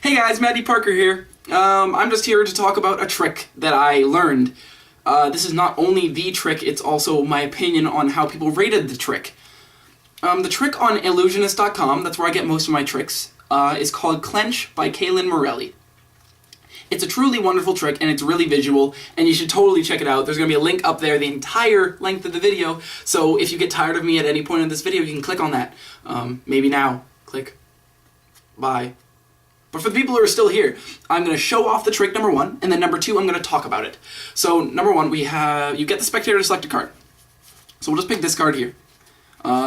Hey guys, Matty Parker here. I'm just here to talk about a trick that I learned. This is not only the trick, it's also my opinion on how people rated the trick. The trick on illusionist.com, that's where I get most of my tricks, is called CLENCH by Calen Morelli. It's a truly wonderful trick, and it's really visual, and you should totally check it out. There's going to be a link up there the entire length of the video, so if you get tired of me at any point in this video, you can click on that. Maybe now. Click. Bye. But for the people who are still here, I'm going to show off the trick, number one, and then number two, I'm going to talk about it. So, number one, you get the spectator to select a card. So we'll just pick this card here.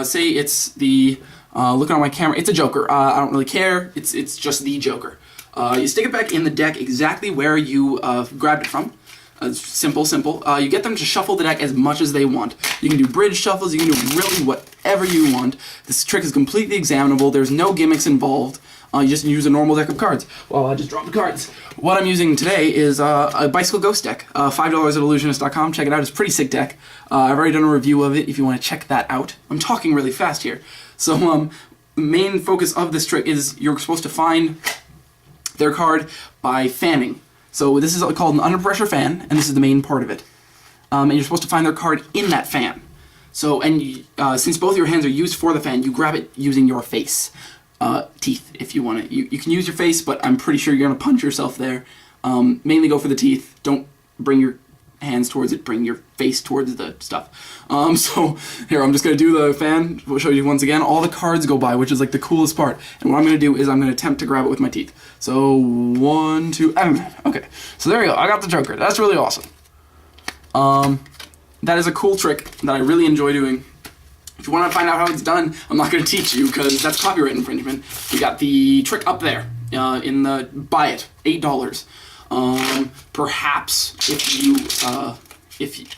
Say it's the, looking on my camera, it's a Joker. I don't really care, it's just the Joker. You stick it back in the deck exactly where you grabbed it from. Simple. You get them to shuffle the deck as much as they want. You can do bridge shuffles, you can do really whatever you want. This trick is completely examinable, there's no gimmicks involved. You just use a normal deck of cards. Well, I just dropped the cards. What I'm using today is a Bicycle Ghost deck. $5 at illusionist.com. Check it out. It's a pretty sick deck. I've already done a review of it if you want to check that out. I'm talking really fast here. So, the main focus of this trick is you're supposed to find their card by fanning. So this is called an under pressure fan, and this is the main part of it. And you're supposed to find their card in that fan. So, and since both your hands are used for the fan, you grab it using your face. Teeth, if you want to. You can use your face, but I'm pretty sure you're going to punch yourself there. Mainly go for the teeth. Don't bring your hands towards it, bring your face towards the stuff. So, here, I'm just going to do the fan. We'll show you once again. All the cards go by, which is like the coolest part. And what I'm going to do is I'm going to attempt to grab it with my teeth. So, 1, 2, okay. So there you go. I got the Joker. That's really awesome. That is a cool trick that I really enjoy doing. If you want to find out how it's done, I'm not going to teach you because that's copyright infringement. We got the trick up there in the buy it, $8. Perhaps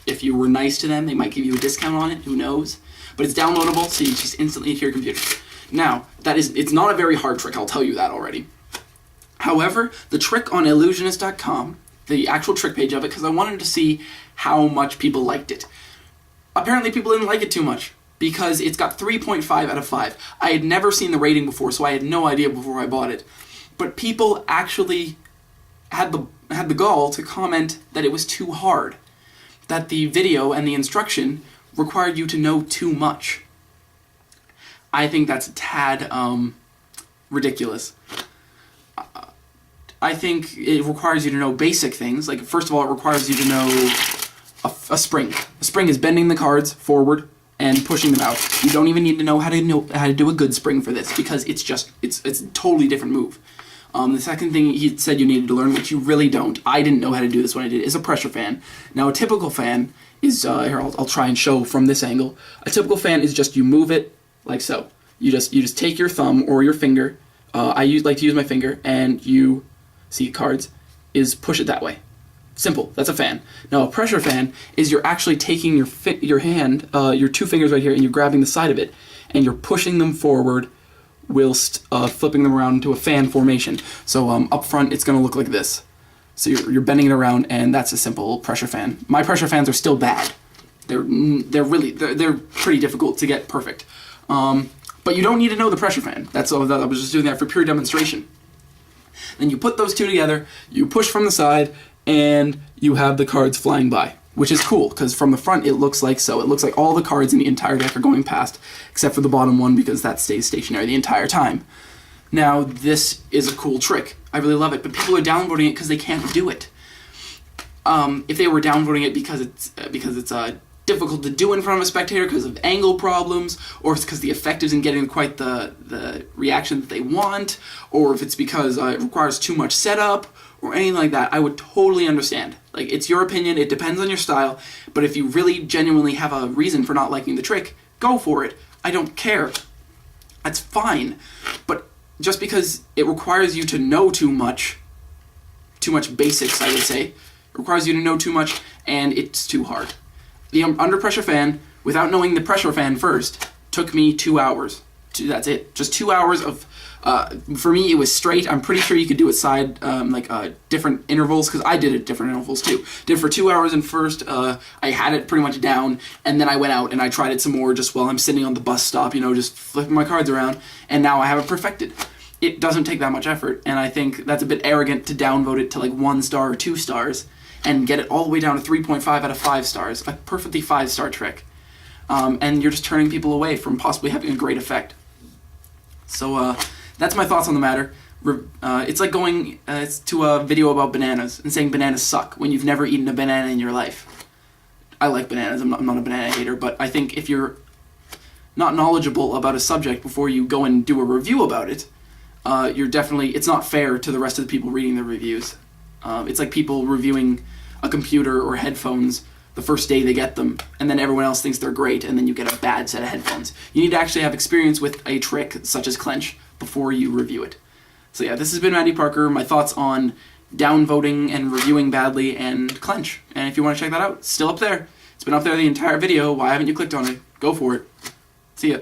if you were nice to them, they might give you a discount on it. Who knows? But it's downloadable, so you just instantly to your computer. Now it's not a very hard trick. I'll tell you that already. However, the trick on illusionist.com, the actual trick page of it, because I wanted to see how much people liked it. Apparently, people didn't like it too much, because it's got 3.5 out of 5. I had never seen the rating before, so I had no idea before I bought it. But people actually had the gall to comment that it was too hard, that the video and the instruction required you to know too much. I think that's a tad ridiculous. I think it requires you to know basic things. Like, first of all, it requires you to know a spring. A spring is bending the cards forward and pushing them out. You don't even need to know how to do a good spring for this, because it's a totally different move. The second thing he said you needed to learn, which you really don't, I didn't know how to do this when I did, is a pressure fan. Now a typical fan is, here I'll try and show from this angle. A typical fan is just you move it like so. You just take your thumb or your finger, I like to use my finger, and you see cards, is push it that way. Simple. That's a fan. Now a pressure fan is you're actually taking your hand, your two fingers right here, and you're grabbing the side of it, and you're pushing them forward whilst flipping them around into a fan formation. So up front it's going to look like this. So you're bending it around, and that's a simple pressure fan. My pressure fans are still bad. They're pretty difficult to get perfect. But you don't need to know the pressure fan. I was just doing that for pure demonstration. Then you put those two together, you push from the side, and you have the cards flying by, which is cool, because from the front it looks like so. It looks like all the cards in the entire deck are going past, except for the bottom one, because that stays stationary the entire time. Now, this is a cool trick. I really love it, but people are downvoting it because they can't do it. If they were downvoting it because it's difficult to do in front of a spectator because of angle problems, or it's because the effect isn't getting quite the reaction that they want, or if it's because it requires too much setup, or anything like that, I would totally understand. Like, it's your opinion, it depends on your style, but if you really genuinely have a reason for not liking the trick, go for it. I don't care. That's fine. But just because it requires you to know too much basics, I would say, it requires you to know too much, and it's too hard. The under pressure fan, without knowing the pressure fan first, took me 2 hours. That's it. Just 2 hours of, for me it was straight. I'm pretty sure you could do it side, different intervals, because I did it different intervals too. Did it for 2 hours, and first I had it pretty much down, and then I went out and I tried it some more just while I'm sitting on the bus stop, just flipping my cards around, and now I have it perfected. it doesn't take that much effort, and I think that's a bit arrogant to downvote it to like 1 star or 2 stars and get it all the way down to 3.5 out of 5 stars, a perfectly 5-star trick. And you're just turning people away from possibly having a great effect. So that's my thoughts on the matter. It's like going to a video about bananas and saying bananas suck when you've never eaten a banana in your life. I like bananas, I'm not a banana hater, but I think if you're not knowledgeable about a subject before you go and do a review about it, it's not fair to the rest of the people reading the reviews. It's like people reviewing a computer or headphones the first day they get them, and then everyone else thinks they're great, and then you get a bad set of headphones. You need to actually have experience with a trick such as CLENCH before you review it. So yeah, this has been Matty Parker, my thoughts on downvoting and reviewing badly and CLENCH. And if you want to check that out, it's still up there. It's been up there the entire video. Why haven't you clicked on it? Go for it. See ya.